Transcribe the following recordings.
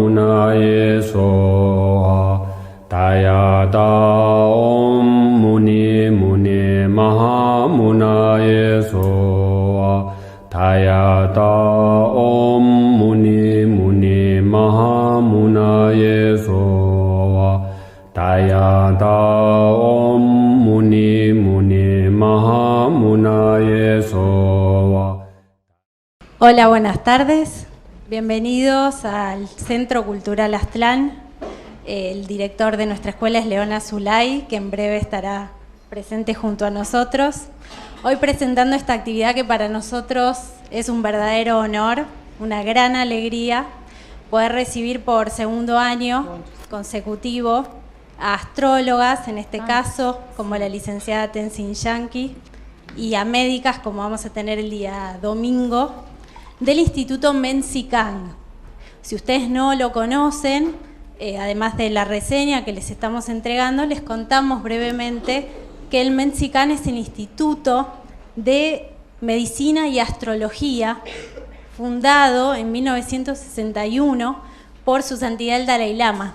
Mahamunayeso Tayata Om Muni Muni Mahamunayeso Tayata Om Muni Muni Mahamunayeso Tayata Om Muni Muni Mahamunayeso. Hola, buenas tardes. Bienvenidos al Centro Cultural Aztlan. El director de nuestra escuela es León Azulay, que en breve estará presente junto a nosotros. Hoy presentando esta actividad que para nosotros es un verdadero honor, una gran alegría, poder recibir por segundo año consecutivo a astrólogas, en este caso, como la licenciada Tenzin Yanki, y a médicas, como vamos a tener el día domingo, del Instituto Mexican. Si ustedes no lo conocen, además de la reseña que les estamos entregando, les contamos brevemente que el Mexican es el Instituto de Medicina y Astrología, fundado en 1961 por su santidad el Dalai Lama,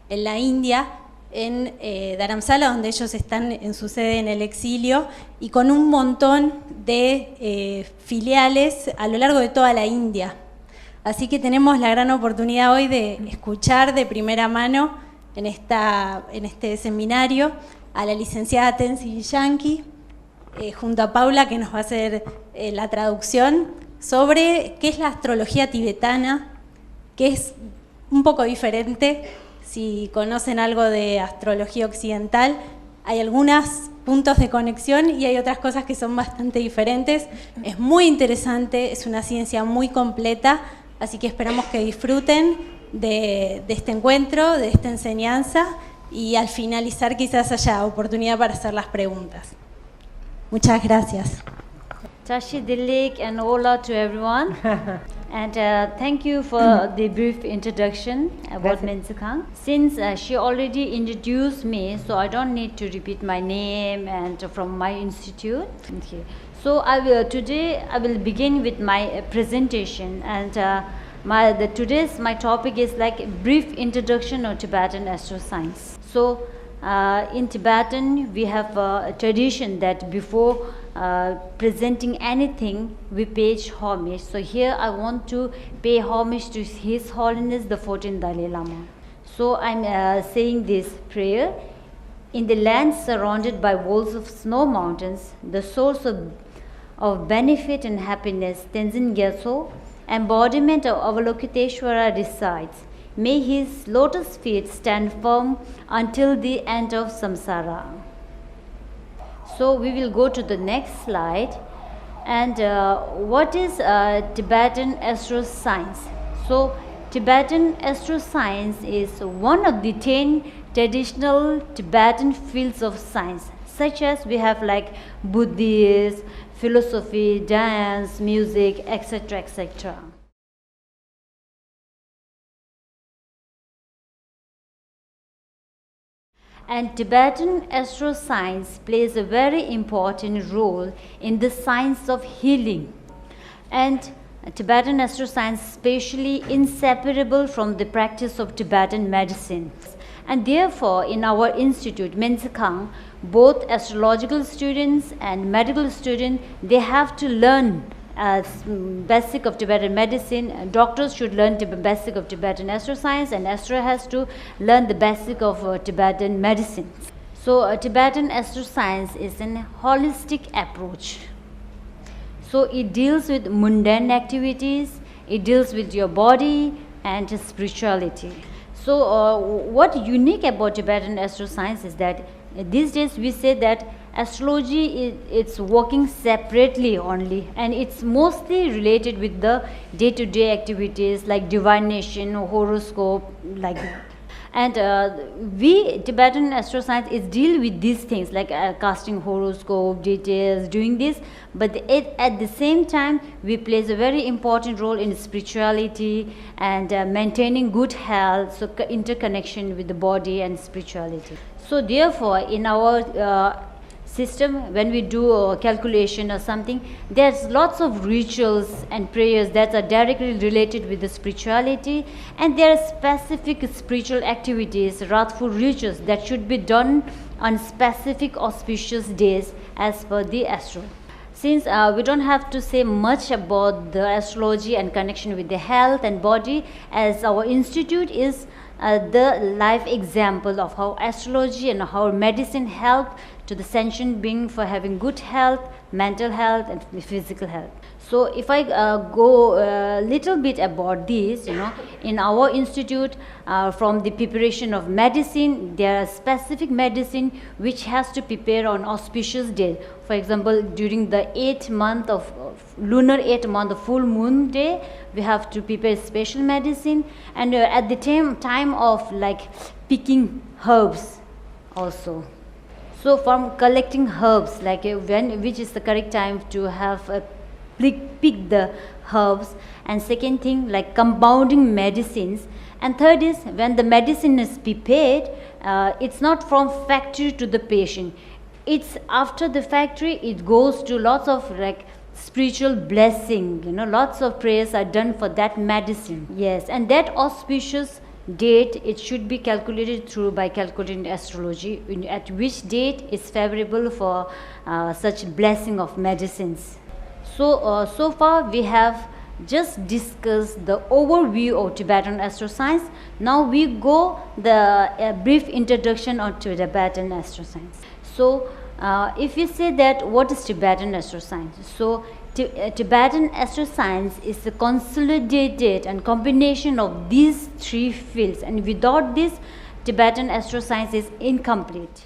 en la India, en Dharamsala, donde ellos están en su sede en el exilio, y con un montón de filiales a lo largo de toda la India. Así que tenemos la gran oportunidad hoy de escuchar de primera mano en este seminario a la licenciada Tenzin Yanki, junto a Paula, que nos va a hacer la traducción sobre qué es la astrología tibetana, que es un poco diferente. Si conocen algo de astrología occidental, hay algunos puntos de conexión y hay otras cosas que son bastante diferentes. Es muy interesante, es una ciencia muy completa, así que esperamos que disfruten de este encuentro, de esta enseñanza, y al finalizar quizás haya oportunidad para hacer las preguntas. Muchas gracias. Tashi Dillik and hola to everyone. And thank you for the brief introduction about Mensukang. Since she already introduced me, so I don't need to repeat my name and from my institute. Okay. So today I will begin with my presentation, and today's my topic is like a brief introduction of Tibetan astroscience. So in Tibetan we have a tradition that before presenting anything we pay homage. So here I want to pay homage to His Holiness the 14th Dalai Lama. So I'm saying this prayer. In the land surrounded by walls of snow mountains, the source of benefit and happiness, Tenzin Gyatso, embodiment of Avalokiteshvara, resides. May his lotus feet stand firm until the end of samsara. So we will go to the next slide. And what is Tibetan astroscience? So Tibetan astroscience is one of the 10 traditional Tibetan fields of science, such as we have like Buddhism, philosophy, dance, music, etc., etc. And Tibetan astroscience plays a very important role in the science of healing. And Tibetan astroscience is especially inseparable from the practice of Tibetan medicine. And therefore, in our institute, Mensukang, both astrological students and medical students, they have to learn basic of Tibetan medicine. Doctors should learn the basic of Tibetan astroscience, and astro has to learn the basic of Tibetan medicine. So Tibetan astroscience is a holistic approach. So it deals with mundane activities, it deals with your body and spirituality. So what unique about Tibetan astroscience is that these days we say that astrology it's working separately only, and it's mostly related with the day-to-day activities like divination, horoscope, like that. And we Tibetan astroscience is deal with these things like casting horoscope, details, doing this, but at the same time we plays a very important role in spirituality and maintaining good health, so interconnection with the body and spirituality. So therefore in our system, when we do a calculation or something, there's lots of rituals and prayers that are directly related with the spirituality, and there are specific spiritual activities, wrathful rituals that should be done on specific auspicious days as per the astro. Since we don't have to say much about the astrology and connection with the health and body, as our institute is the live example of how astrology and how medicine help to the sentient being for having good health, mental health and physical health. So if I go a little bit about this, in our institute, from the preparation of medicine, there are specific medicine which has to prepare on auspicious days. For example, during the lunar 8th month, the full moon day, we have to prepare special medicine, and at the time of like picking herbs also. So from collecting herbs, like which is the correct time to have pick the herbs, and second thing like compounding medicines, and third is when the medicine is prepared, it's not from factory to the patient, it's after the factory it goes to lots of like spiritual blessing, lots of prayers are done for that medicine. Yes, and that auspicious date, it should be calculated through by calculating astrology, at which date is favorable for such blessing of medicines. So far we have just discussed the overview of Tibetan astroscience. Now we go the brief introduction on Tibetan astroscience. So if you say that what is Tibetan astroscience? So Tibetan astroscience is a consolidated and combination of these three fields, and without this, Tibetan astroscience is incomplete.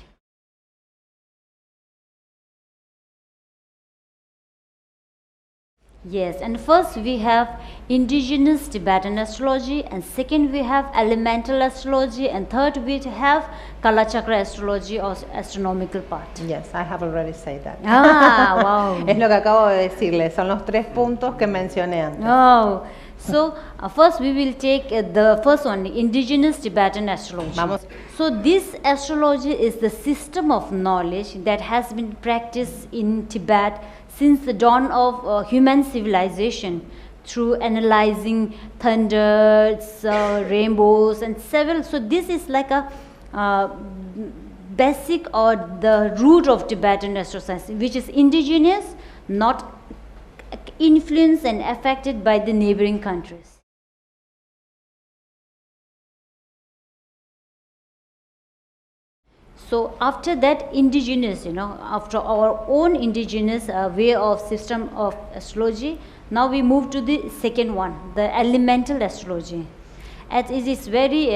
Yes, and first we have indigenous Tibetan astrology, and second we have elemental astrology, and third we have Kala Chakra astrology or astronomical part. Yes, I have already said that. Ah, wow. Es lo que acabo de decirle, son los 3 puntos que mencioné antes. Oh, so first we will take the first one, indigenous Tibetan astrology. Vamos. So this astrology is the system of knowledge that has been practiced in Tibet since the dawn of human civilization, through analyzing thunders, rainbows and several. So this is like a basic or the root of Tibetan astroscience, which is indigenous, not influenced and affected by the neighboring countries. So after that indigenous, after our own indigenous way of system of astrology, now we move to the second one, the elemental astrology. As it is very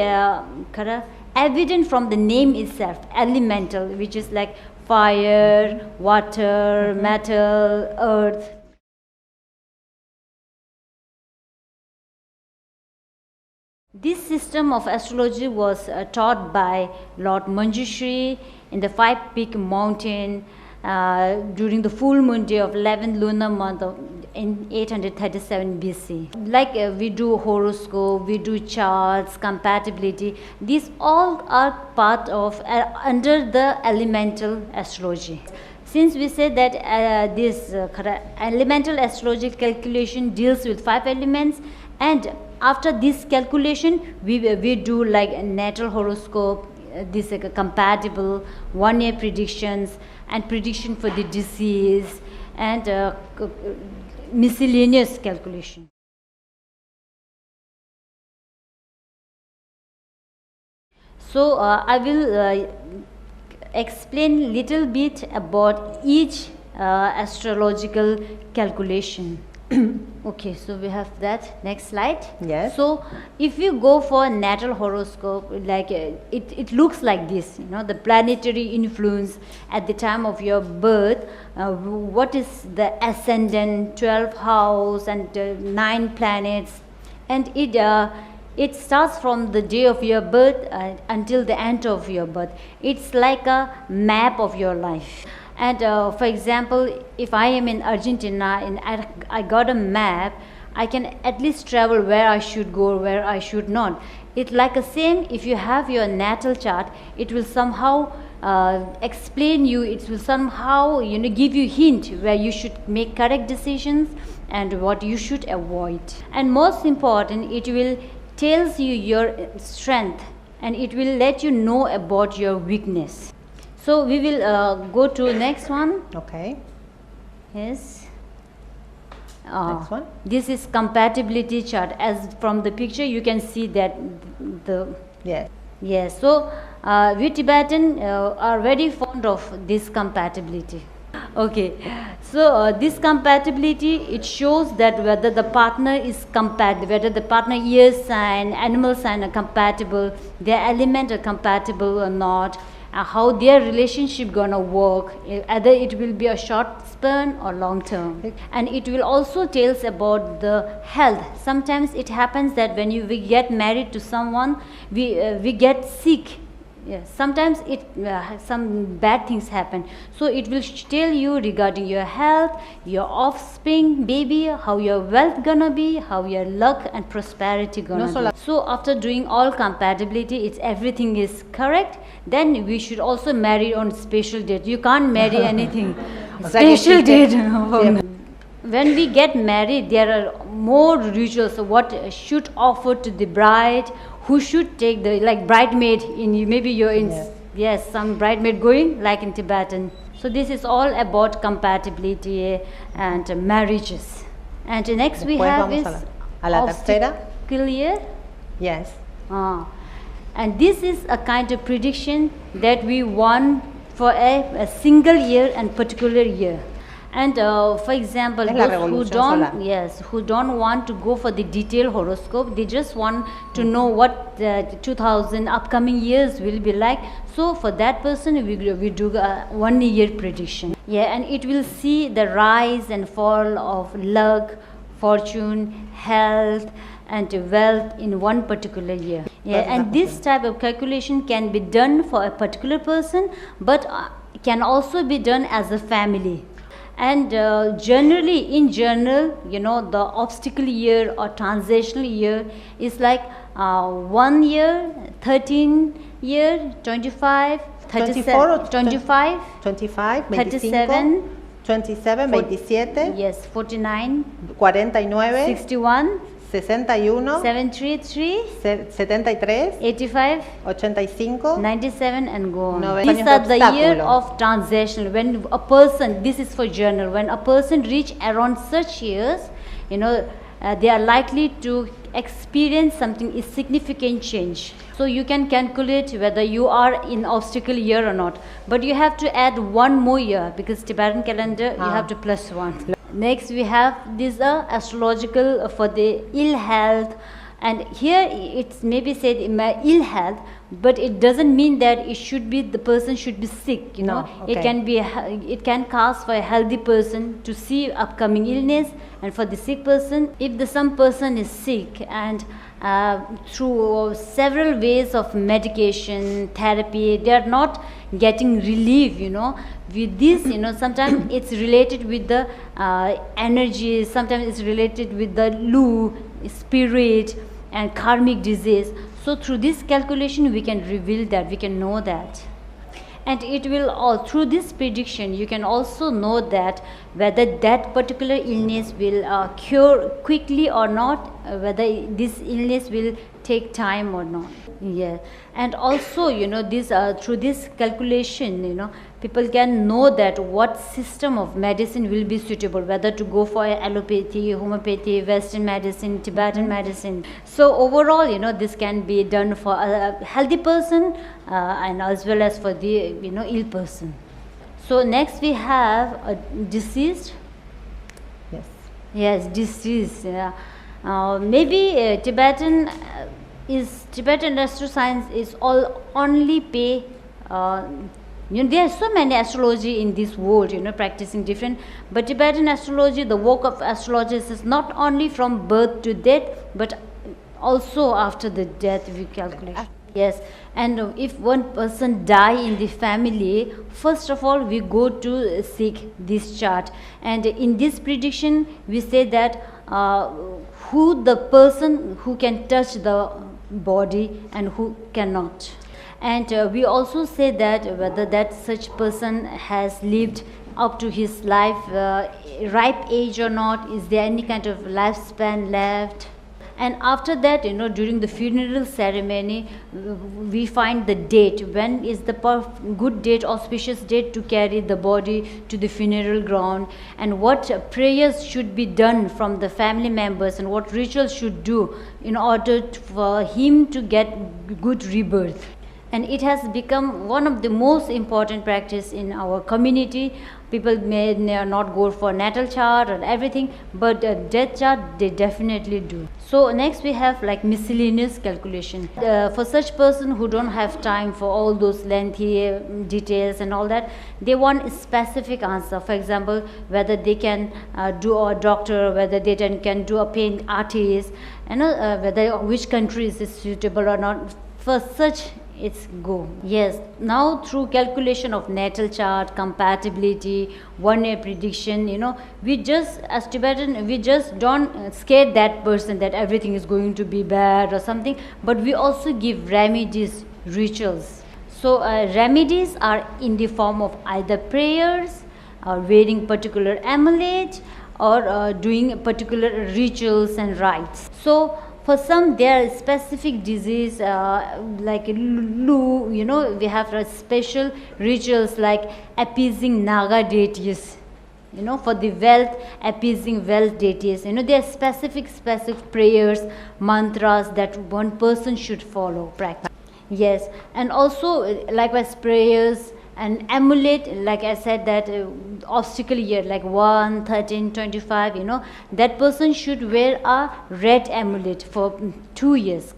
evident from the name itself, elemental, which is like fire, water, metal, earth. This system of astrology was taught by Lord Manjushri in the 5-peak mountain during the full moon day of 11th lunar month in 837 BC. Like we do horoscope, we do charts, compatibility, these all are part of under the elemental astrology. Since we said that this elemental astrology calculation deals with 5 elements, and after this calculation we do like a natal horoscope, this like a compatible 1-year predictions and prediction for the disease, and miscellaneous calculation. So I will explain little bit about each astrological calculation. Okay, so we have that. Next slide. Yes. So if you go for natal horoscope, like it looks like this, the planetary influence at the time of your birth, what is the ascendant, 12th house and 9 planets, and it starts from the day of your birth until the end of your birth. It's like a map of your life. And for example, if I am in Argentina and I got a map, I can at least travel where I should go, where I should not. It's like the same, if you have your natal chart, it will somehow explain you, it will somehow give you hint where you should make correct decisions and what you should avoid. And most important, it will tells you your strength and it will let you know about your weakness. So we will go to next one. Okay. Yes. Next one. This is compatibility chart. As from the picture you can see that the Yes. yes. So we Tibetan are very fond of this compatibility. Okay, so this compatibility, it shows that whether the partner is compatible, whether the partner ear sign, animal sign are compatible, their element are compatible or not, how their relationship gonna work, either it will be a short span or long term. And it will also tells about the health. Sometimes it happens that when we get married to someone, we get sick. Yes, sometimes some bad things happen. So it will tell you regarding your health, your offspring, baby, how your wealth gonna be, how your luck and prosperity gonna be. So after doing all compatibility, it's everything is correct, then we should also marry on special date. You can't marry anything. Special date. When we get married, there are more rituals. What should offer to the bride, who should take the bridesmaid in, maybe you're in yes, some bridesmaid going like in Tibetan. So this is all about compatibility and marriages. And next we have is a la tercera. Clear. Yes. And this is a kind of prediction that we want for a single year and particular year. And for example, those who don't want to go for the detailed horoscope, they just want to know what 2000 upcoming years will be like. So for that person, we do a 1 year prediction. Yeah, and it will see the rise and fall of luck, fortune, health, and wealth in one particular year. Yeah, and this type of calculation can be done for a particular person, but can also be done as a family. And generally, in general, the obstacle year or transitional year is like 1 year, 13 year, 25, 37, 25, 25, 37, 27, 27, yes, 49, 49, 61, 61, 73, 73, 85, 85, 97 and go on. 90 These are the year obstáculo. of transition. When a person, this is for journal, when a person reach around such years, they are likely to experience something is significant change. So you can calculate whether you are in obstacle year or not. But you have to add 1 more year because Tibetan calendar you have to plus 1. Next we have this astrological for the ill health, and here it's maybe said ill health, but it doesn't mean that it should be the person should be sick. No, okay. It can cause for a healthy person to see upcoming illness, and for the sick person, if some person is sick and through several ways of medication, therapy, they are not getting relief, with this, sometimes it's related with the energy, sometimes it's related with the lu, spirit and karmic disease. So through this calculation we can reveal that, we can know that. And it will through this prediction you can also know that whether that particular illness will cure quickly or not, whether this illness will take time or not. Yeah, and also this through this calculation people can know that what system of medicine will be suitable, whether to go for allopathy, homeopathy, western medicine, Tibetan medicine. So overall this can be done for a healthy person and as well as for the ill person. So next we have a deceased. Yes, deceased. Maybe Tibetan astroscience is only pay. There are so many astrology in this world, practicing different. But Tibetan astrology, the work of astrologers is not only from birth to death, but also after the death we calculate. Yes, and if one person die in the family, first of all we go to seek this chart, and in this prediction we say that who the person who can touch the body and who cannot. And we also say that whether that such person has lived up to his life ripe age or not, is there any kind of lifespan left. And after that, during the funeral ceremony, we find the date, when is the good date, auspicious date to carry the body to the funeral ground, and what prayers should be done from the family members, and what rituals should do in order for him to get good rebirth. And it has become one of the most important practice in our community. People may not go for natal chart or everything, but death chart they definitely do. So next we have like miscellaneous calculation. For such person who don't have time for all those lengthy details and all that, they want a specific answer. For example, whether they can do a doctor, whether they can do a paint artist, whether which country is suitable or not. For such, it's go. Yes, now through calculation of natal chart, compatibility, 1 year prediction, we just, as Tibetan, we just don't scare that person that everything is going to be bad or something, but we also give remedies, rituals. So remedies are in the form of either prayers, or wearing particular amulet, or doing particular rituals and rites. So for some, there are specific disease like we have special rituals like appeasing Naga deities. For the wealth, appeasing wealth deities. There are specific prayers, mantras that one person should follow, practice. Yes, and also likewise prayers and amulet, like I said, that obstacle year like 1, 13, 25, that person should wear a red amulet for 2 years.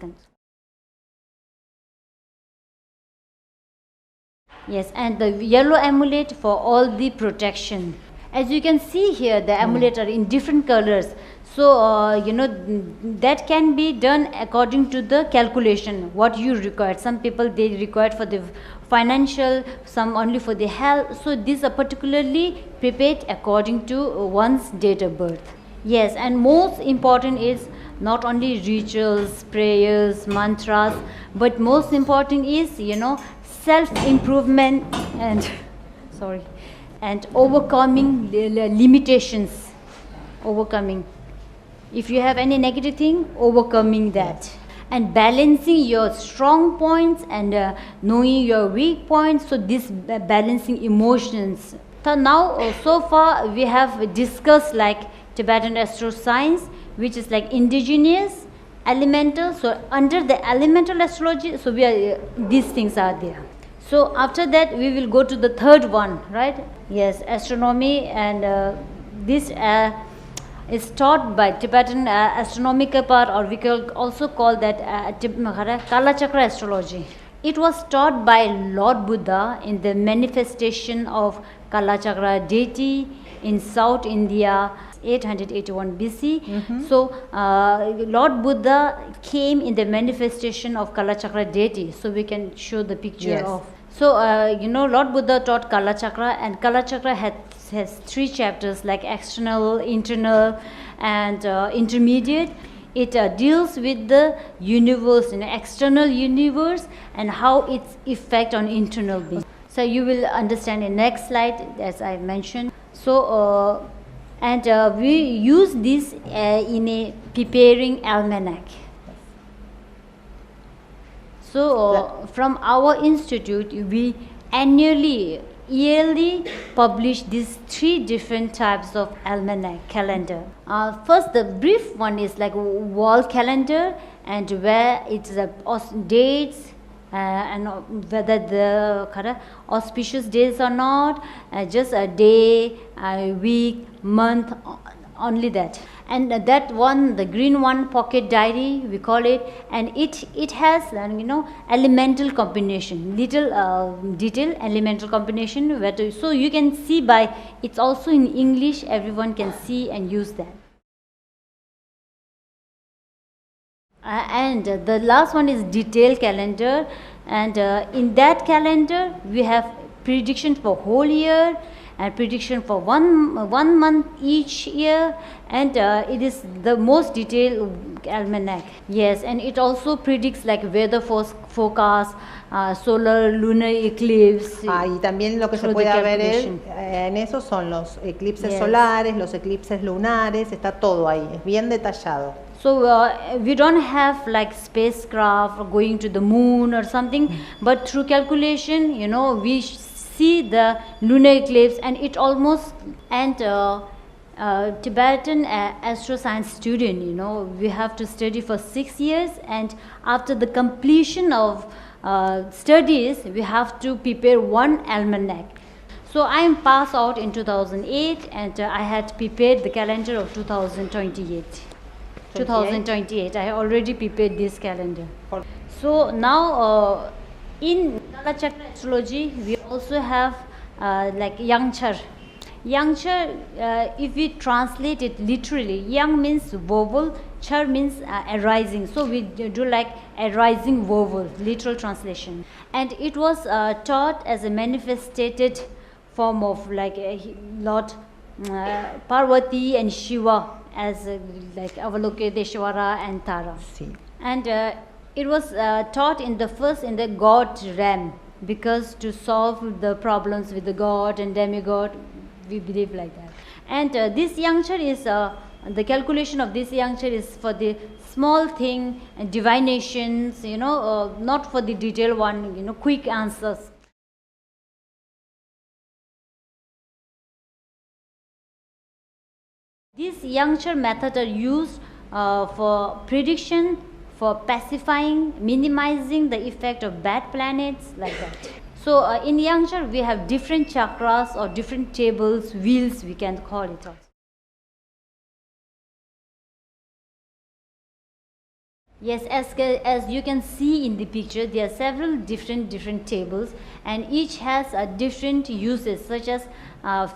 Yes, and the yellow amulet for all the protection. As you can see here, the amulet are in different colors. So, that can be done according to the calculation, what you require. Some people, they require for the financial, some only for the health. So, these are particularly prepared according to one's date of birth. Yes, and most important is not only rituals, prayers, mantras, but most important is, self-improvement and, and overcoming limitations, overcoming. If you have any negative thing, overcoming that. And balancing your strong points and knowing your weak points. So this balancing emotions. So now, so far we have discussed like Tibetan astroscience, which is like indigenous, elemental. So under the elemental astrology, so these things are there. So after that, we will go to the third one, right? Yes, astronomy, and this is taught by Tibetan astronomical part, or we can also call that Kala Chakra astrology. It was taught by Lord Buddha in the manifestation of Kala Chakra deity in South India, 881 BC. Mm-hmm. So Lord Buddha came in the manifestation of Kala Chakra deity. So we can show the picture of. So Lord Buddha taught Kala Chakra, and Kala Chakra has 3 chapters like external, internal, and intermediate. It deals with the universe, external universe, and how its effect on internal being. So you will understand in next slide, as I mentioned. So we use this in a preparing almanac. So from our institute, we yearly publish these 3 different types of almanac calendar. First, the brief one is like wall calendar, and where it's dates and whether the auspicious days or not, just a day, a week, month, only that. And that one, the green one, pocket diary, we call it, and it has elemental combination, little detail elemental combination. So you can see by, it's also in English, everyone can see and use that. And the last one is detailed calendar, and in that calendar we have prediction for whole year, and prediction for one month each year, and it is the most detailed almanac. Yes, and it also predicts like weather forecast, solar, lunar eclipse. Y también lo que se through puede the ver calculation. en eso son los eclipses Yes. solares, los eclipses lunares, está todo ahí, es bien detallado. So we don't have like spacecraft going to the moon or something, but through calculation, you know, we see the lunar eclipse, and it almost, and Tibetan astroscience student, you know, we have to study for 6 years, and after the completion of studies, we have to prepare one almanac. So I am passed out in 2008, and I had prepared the calendar of 2028. 2028. I already prepared this calendar. So now in Untitled Chapter astrology, we also have like Yang Char. Yang Char, if we translate it literally, Yang means vowel, Char means arising. So we do like arising vowel, literal translation. And it was taught as a manifested form of like Lord Parvati and Shiva, as like Avalokiteshvara and Tara. Sí. And it was taught in the god realm, because to solve the problems with the god and demigod, we believe like that. And this Yang Char is the calculation of this Yang Char is for the small thing and divinations, you know, not for the detailed one, you know, quick answers. These Yang Char methods are used for prediction, for pacifying, minimizing the effect of bad planets, like that. So in Yang Char we have different chakras or different tables, wheels we can call it also. Yes, as you can see in the picture, there are several different tables, and each has a different uses, such as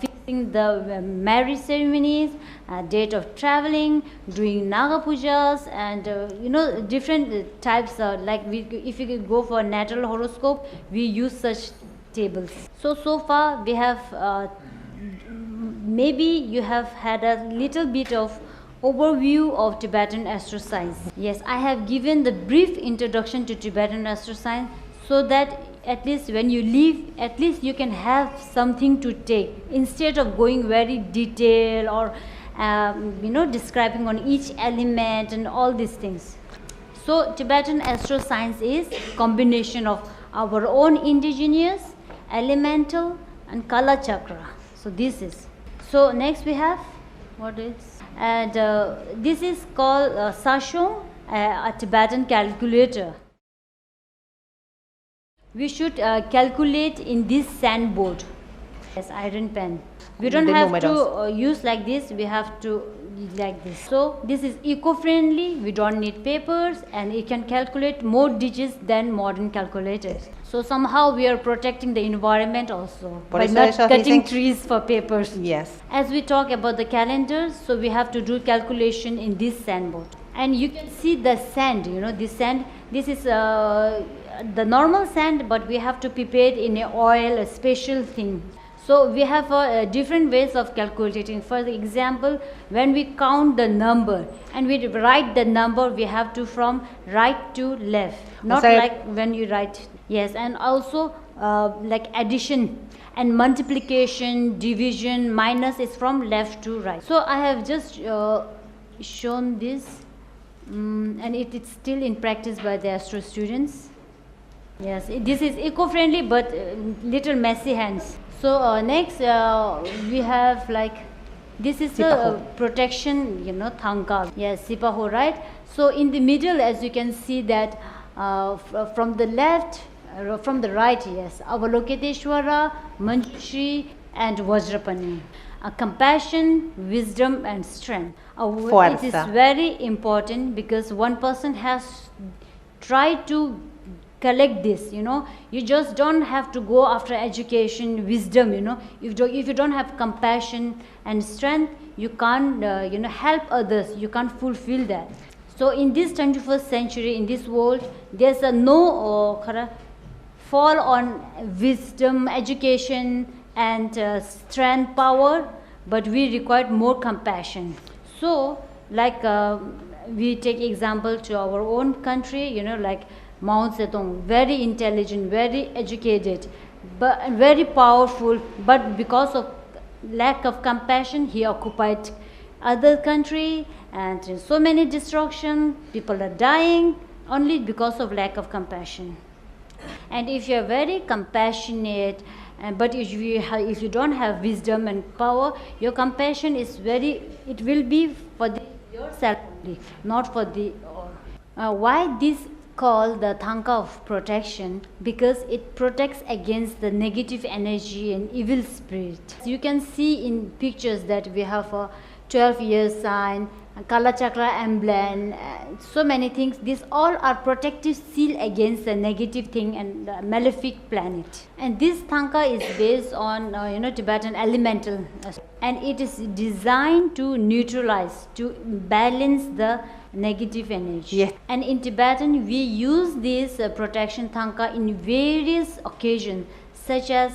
fixing the marriage ceremonies, date of traveling, doing Naga pujas, and you know, different types. Like if you go for natal horoscope, we use such tables. So far we have maybe you have had a little bit of overview of Tibetan astroscience. Yes, I have given the brief introduction to Tibetan astroscience, so that at least when you leave, at least you can have something to take, instead of going very detailed or you know, describing on each element and all these things. So Tibetan astroscience is combination of our own indigenous, elemental and Kala chakra. So this is. So next we have, what is? And this is called Sashong, a Tibetan calculator. We should calculate in this sandboard. Yes, iron pen. We don't have to use like this, we have to like this. So this is eco-friendly, we don't need papers, and it can calculate more digits than modern calculators. So somehow we are protecting the environment also, by not cutting trees for papers. Yes. As we talk about the calendars, so we have to do calculation in this sandboard. And you can see the sand, you know, this sand, this is the normal sand, but we have to prepare it in a oil, a special thing. So we have different ways of calculating. For example, when we count the number and we write the number, we have to from right to left, not like when you write. Yes, and also like addition and multiplication, division, minus is from left to right. So I have just shown this, and it is still in practice by the astro students. Yes, this is eco-friendly but little messy hands. So next we have like, this is a protection, you know, Tanka. Yes, Sipaho, right? So in the middle, as you can see that from the left, from the right, yes, Avalokiteshvara, Manjushri and Vajrapani. Compassion, wisdom and strength. It is very important, because one person has tried to collect this, you know. You just don't have to go after education, wisdom, you know. If you don't have compassion and strength, you can't you know, help others, you can't fulfill that. So in this 21st century, in this world, there's no fall on wisdom, education, and strength, power, but we require more compassion. So, like we take example to our own country, like Mao Zedong, very intelligent, very educated, but very powerful, but because of lack of compassion, he occupied other country, and so many destruction, people are dying only because of lack of compassion. And if you are very compassionate, but if you don't have wisdom and power, your compassion is it will be for yourself only, not for the why this called the Tanka of Protection? Because it protects against the negative energy and evil spirit. You can see in pictures that we have a 12-year sign, Kala Chakra emblem, so many things. These all are protective seal against the negative thing and the malefic planet. And this Tanka is based on Tibetan elemental, and it is designed to neutralize, to balance the negative energy. Yes. And in Tibetan, we use this protection Tanka in various occasions, such as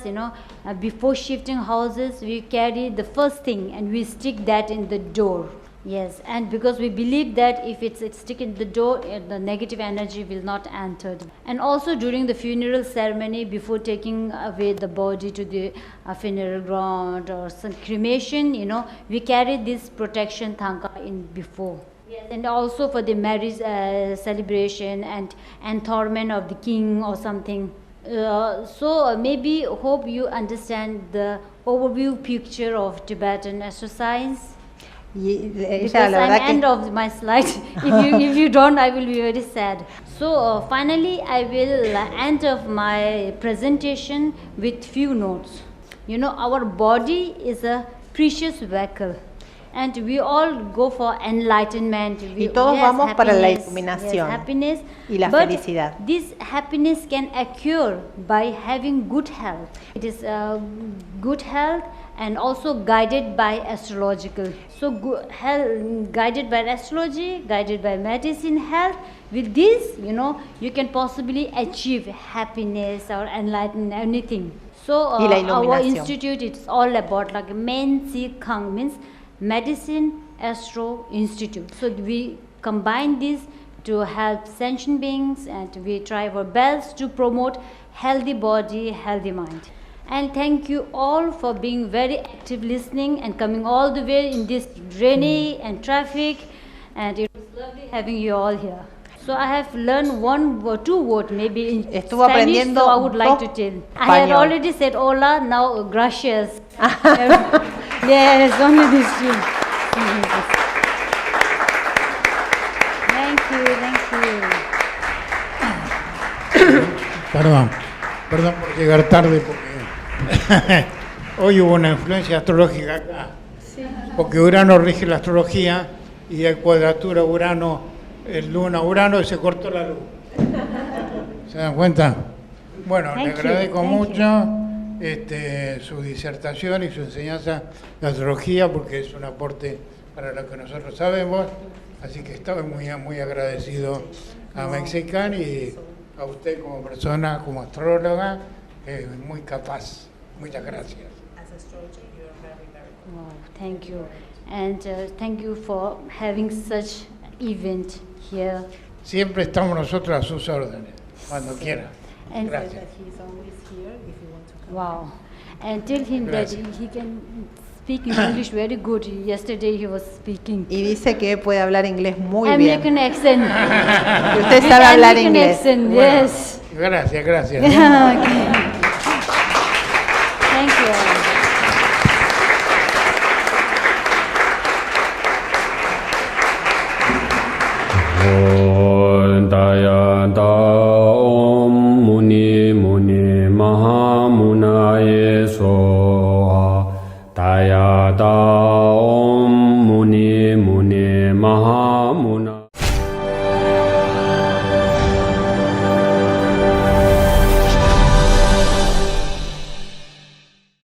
before shifting houses, we carry the first thing and we stick that in the door. Yes, and because we believe that if it's stick in the door, the negative energy will not enter. And also during the funeral ceremony, before taking away the body to the funeral ground or some cremation, we carry this protection Tanka in before. Yes, and also for the marriage celebration and enthronement of the king or something. So maybe hope you understand the overview picture of Tibetan astroscience. Because I'm end of my slide. if you don't, I will be very sad. So finally, I will end of my presentation with few notes. Our body is a precious vehicle, and we all go for enlightenment. Y todos vamos para la iluminación happiness, y la but felicidad. This happiness can occur by having good health. It is good health and also guided by astrological. So guided by astrology, guided by medicine, health. With this, you can possibly achieve happiness or enlighten anything. So our institute, it's all about like Men Si Kang, means Medicine Astro Institute. So we combine this to help sentient beings, and we try our best to promote healthy body, healthy mind. And thank you all for being very active listening and coming all the way in this rainy and traffic, and it was lovely having you all here. So I have learned one or two words maybe in Spanish, so I would like to tell. I had already said hola, now gracias. Yes, only these two. Thank you. Perdón por llegar tarde, porque hoy hubo una influencia astrológica acá, porque Urano rige la astrología y hay cuadratura Luna-Urano y se cortó la luz. ¿Se dan cuenta? Bueno, le agradezco mucho su disertación y su enseñanza de astrología, porque es un aporte para lo que nosotros sabemos, así que estoy muy agradecido a Mexican y a usted como persona, como astróloga, muy capaz. Muchas gracias. Wow, thank you. And thank you for having such event here. Siempre estamos nosotros a sus órdenes, cuando quiera. Gracias. Wow. And tell him that he can speak English very good. Yesterday he was speaking. Y dice que puede hablar inglés muy American bien. accent. Que usted sabe hablar inglés. Accent, Bueno, yes. Gracias. Okay. Thank you. Dayata Om Muni Muni Mahamunaye Soha Dayata Om Muni Muni Mahamuna